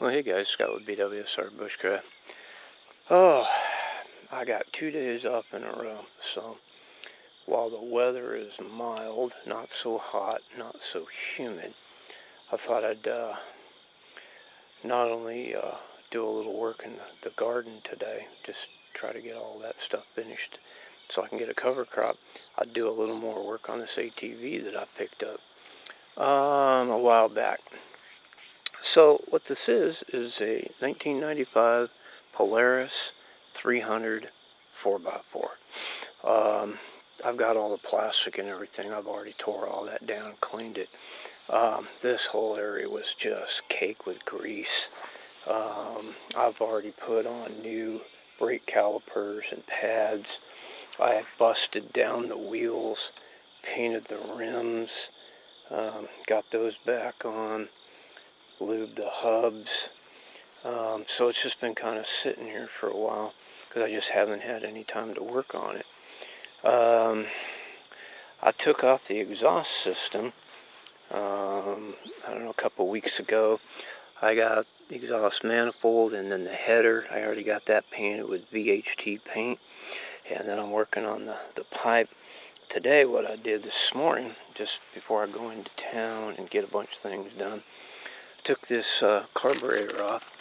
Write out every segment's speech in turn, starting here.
Well, hey guys, Scott with BWSR Bushcraft. Oh, I got 2 days off in a row, so while the weather is mild, not so hot, not so humid, I thought I'd not only do a little work in the garden today, just try to get all that stuff finished so I can get a cover crop. I'd do a little more work on this ATV that I picked up a while back. So what this is a 1995 Polaris 300 4x4. I've got all the plastic and everything. I've already tore all that down, cleaned it. This whole area was just caked with grease. I've already put on new brake calipers and pads. I have busted down the wheels, painted the rims, got those back on, lubed the hubs. So it's just been kind of sitting here for a while because I just haven't had any time to work on it. I took off the exhaust system, I don't know, a couple weeks ago. I got the exhaust manifold and then the header. I already got that painted with VHT paint. And then I'm working on the pipe. Today what I did this morning, just before I go into town and get a bunch of things done, took this carburetor off.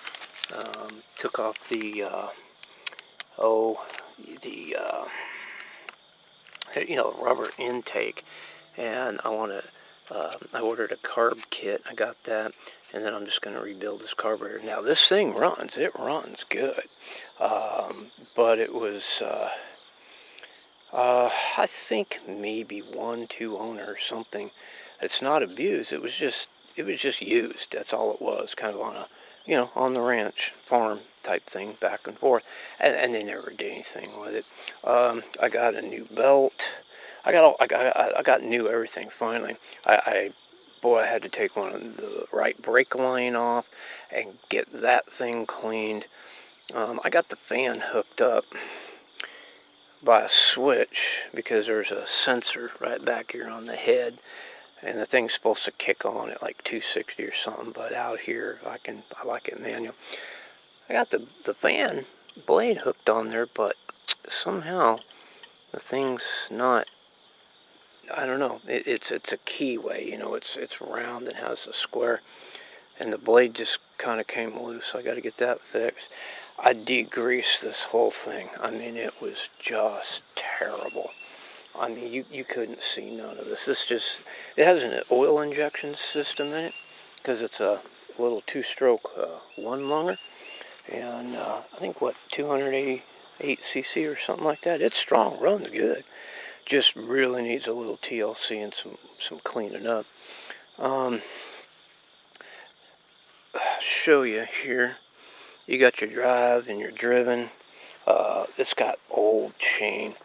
Took off the rubber intake, and I ordered a carb kit. I got that, and then I'm just going to rebuild this carburetor. Now this thing runs. It runs good, but it was I think maybe 1-2 owner or something. It's not abused. It was just used. That's all it was. Kind of on a on the ranch farm type thing, back and forth, and they never did anything with it. I got a new belt. I got new everything finally. I had to take one of the right brake line off and get that thing cleaned. I got the fan hooked up by a switch because there's a sensor right back here on the head, and the thing's supposed to kick on at like 260 or something, but out here I like it manual. I got the fan blade hooked on there, but somehow the thing's not, I don't know, it's a keyway, it's round and has a square, and the blade just kind of came loose, so I got to get that fixed. I degreased this whole thing. I mean, it was just terrible. I mean, you couldn't see none of this. It has an oil injection system in it because it's a little 2-stroke one-lunger, and I think 288 cc or something like that. It's strong, runs good. Just really needs a little TLC and some cleaning up. Show you here. You got your drive and your driven. It's got old chain.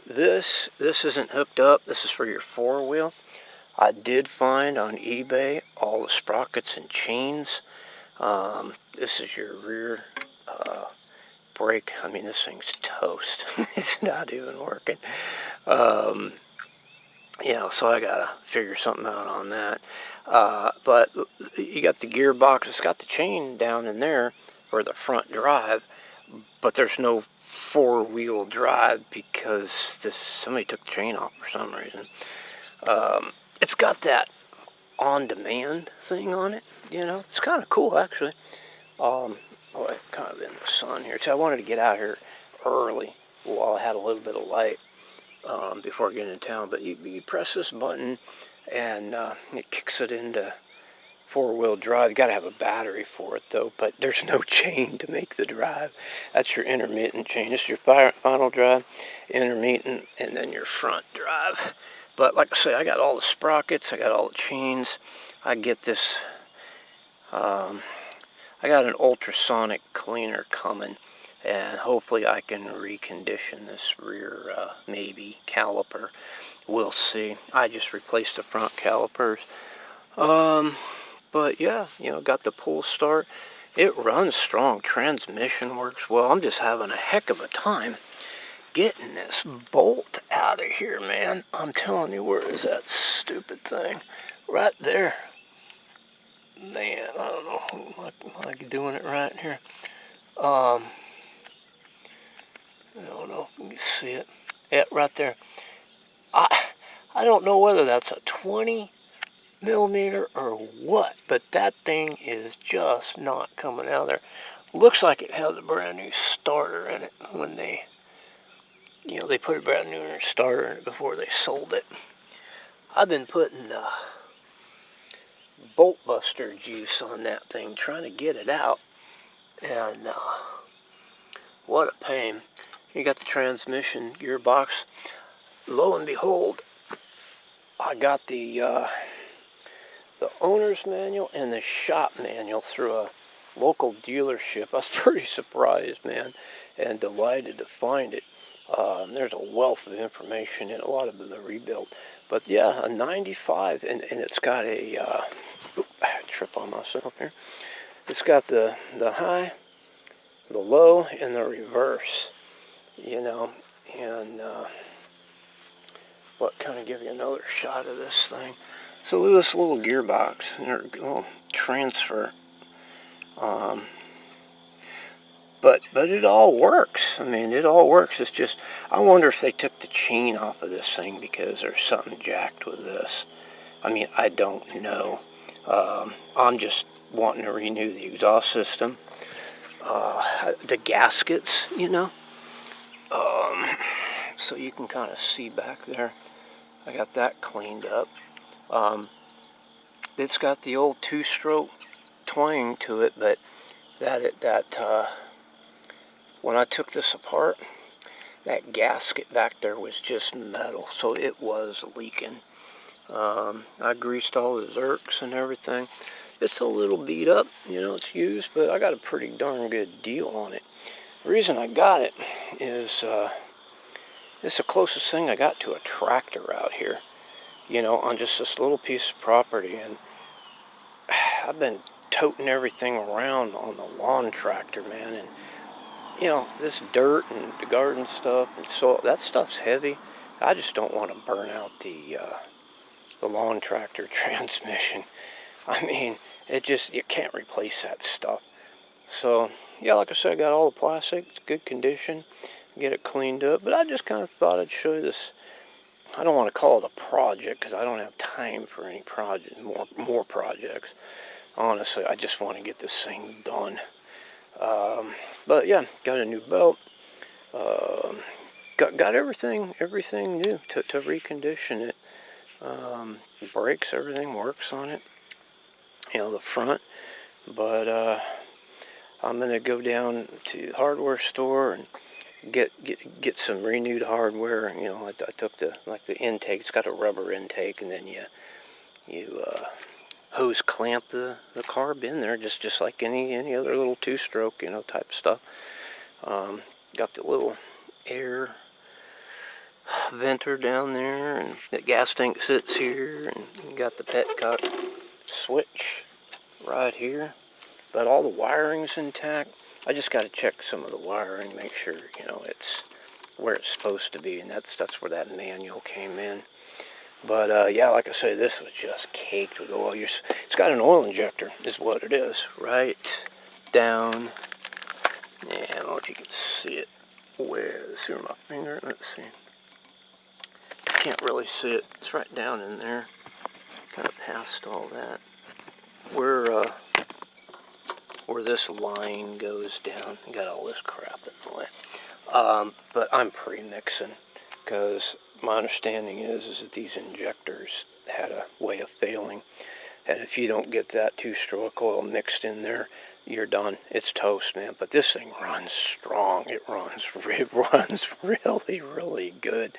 This isn't hooked up. This is for your 4-wheel. I did find on eBay all the sprockets and chains. This is your rear brake. I mean, this thing's toast. It's not even working. So I gotta figure something out on that. But you got the gearbox. It's got the chain down in there for the front drive, but there's no 4-wheel drive because somebody took the chain off for some reason. It's got that on-demand thing on it. It's kind of cool actually. Kind of in the sun here. So I wanted to get out here early while I had a little bit of light before getting into town. But you press this button and it kicks it into 4-wheel drive. You got to have a battery for it though, but there's no chain to make the drive. That's your intermittent chain. This is your final drive, intermittent, and then your front drive. But like I say, I got all the sprockets, I got all the chains. I get this, I got an ultrasonic cleaner coming, and hopefully I can recondition this rear maybe caliper. We'll see. I just replaced the front calipers. But yeah, got the pull start. It runs strong. Transmission works well. I'm just having a heck of a time getting this bolt out of here, man. I'm telling you, where is that stupid thing? Right there. man, I don't know, am I doing it right here? I don't know if you can see it. Yeah, right there. I don't know whether that's a 20 millimeter or what, but that thing is just not coming out of there. Looks like it has a brand new starter in it when they, they put a brand new starter in it before they sold it. I've been putting bolt buster juice on that thing, trying to get it out, and what a pain. You got the transmission gearbox. Lo and behold, I got the owner's manual and the shop manual through a local dealership. I was pretty surprised, man, and delighted to find it. There's a wealth of information in a lot of the rebuild. But yeah, a 95, and it's got a, I trip on myself here. It's got the high, the low, and the reverse, and what kind of give you another shot of this thing. So look at this little gearbox, or little transfer. But it all works. I mean, it all works. It's just, I wonder if they took the chain off of this thing because there's something jacked with this. I mean, I don't know. I'm just wanting to renew the exhaust system. The gaskets, so you can kind of see back there. I got that cleaned up. It's got the old two-stroke twang to it, but when I took this apart, that gasket back there was just metal, so it was leaking. I greased all the zerks and everything. It's a little beat up, it's used, but I got a pretty darn good deal on it. The reason I got it is it's the closest thing I got to a tractor out here, on just this little piece of property. And I've been toting everything around on the lawn tractor, man, and this dirt and the garden stuff and soil, that stuff's heavy. I just don't want to burn out the lawn tractor transmission. I mean, you can't replace that stuff. So yeah, like I said, I got all the plastic. It's good condition. Get it cleaned up. But I just kind of thought I'd show you this. I don't want to call it a project because I don't have time for any more projects. Honestly, I just want to get this thing done. But yeah, got a new belt. Got everything new to recondition it. Brakes, everything works on it. The front. But I'm gonna go down to the hardware store and get some renewed hardware. I took the intake. It's got a rubber intake, and then you hose clamp the carb in there, just like any other little two-stroke, type stuff. Got the little air venter down there, and the gas tank sits here, and you got the petcock switch right here. But all the wiring's intact. I just got to check some of the wiring, make sure it's where it's supposed to be, and that's where that manual came in. But yeah, like I say, this was just caked with oil. It's got an oil injector, is what it is, right down. Yeah, I don't know if you can see it. Where's here my finger? Let's see. Can't really see it. It's right down in there, kind of past all that. Where this line goes down, got all this crap in the way. But I'm pre-mixing because my understanding is that these injectors had a way of failing, and if you don't get that two-stroke oil mixed in there, you're done. It's toast, man. But this thing runs strong. It runs really, really good.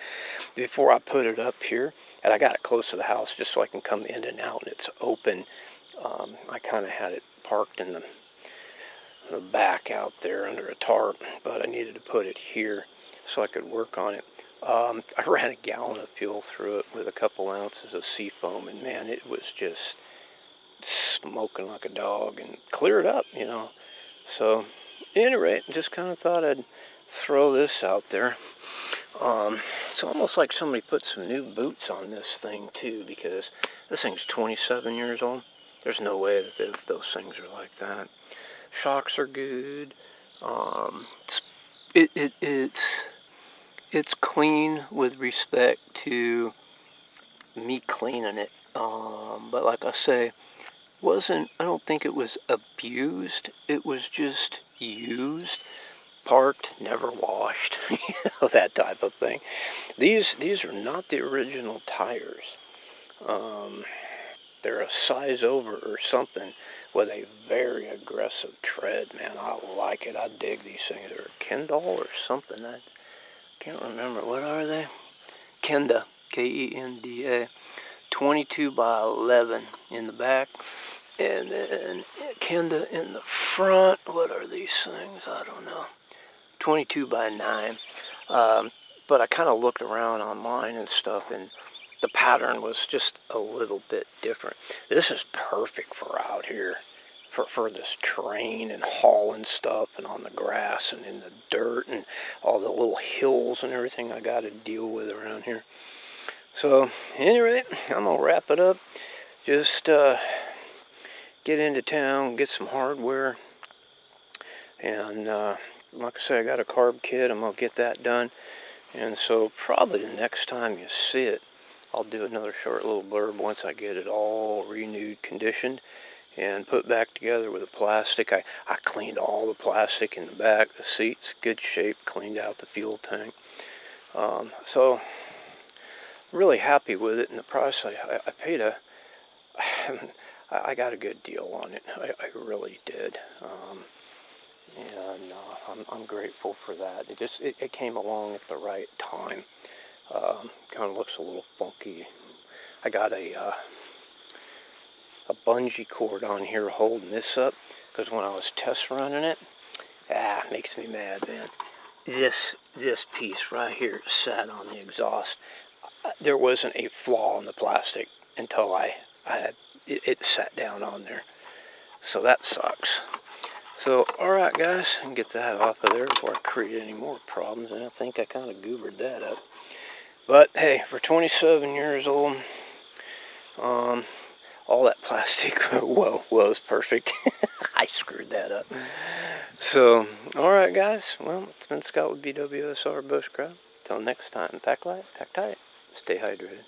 Before I put it up here, and I got it close to the house just so I can come in and out, and it's open. I kind of had it parked in the back out there under a tarp, but I needed to put it here so I could work on it. I ran a gallon of fuel through it with a couple ounces of seafoam, and man, it was just smoking like a dog and cleared up, So, at any rate, just kind of thought I'd throw this out there. It's almost like somebody put some new boots on this thing too, because this thing's 27 years old. There's no way that those things are like that. Shocks are good. It's clean with respect to me cleaning it. But like I say, I don't think it was abused. It was just used, parked, never washed, that type of thing. These are not the original tires. They're a size over or something with a very aggressive tread, man. I like it. I dig these things. They're a Kendall or something. I can't remember. What are they? Kenda. Kenda. 22 by 11 in the back. And then Kenda in the front. What are these things? I don't know. 22 by 9. But I kind of looked around online and stuff, and the pattern was just a little bit different. This is perfect for out here, for this terrain and hauling stuff and on the grass and in the dirt and all the little hills and everything I got to deal with around here. So, anyway, I'm going to wrap it up. Just get into town, get some hardware, and like I say, I got a carb kit. I'm going to get that done. And so probably the next time you see it, I'll do another short little blurb once I get it all renewed, conditioned, and put back together with the plastic. I cleaned all the plastic in the back, the seats, good shape, cleaned out the fuel tank. So really happy with it, and the price I paid I got a good deal on it. I really did. And I'm grateful for that. It came along at the right time. Kind of looks a little funky. I got a bungee cord on here holding this up, because when I was test running it, it makes me mad, man. This piece right here sat on the exhaust. There wasn't a flaw in the plastic until it sat down on there. So that sucks. So, alright guys, I can get that off of there before I create any more problems, and I think I kind of goobered that up. But, hey, for 27 years old, all that plastic, was perfect. I screwed that up. So, alright guys, well, it's been Scott with BWSR Bushcraft. Till next time, pack light, pack tight, stay hydrated.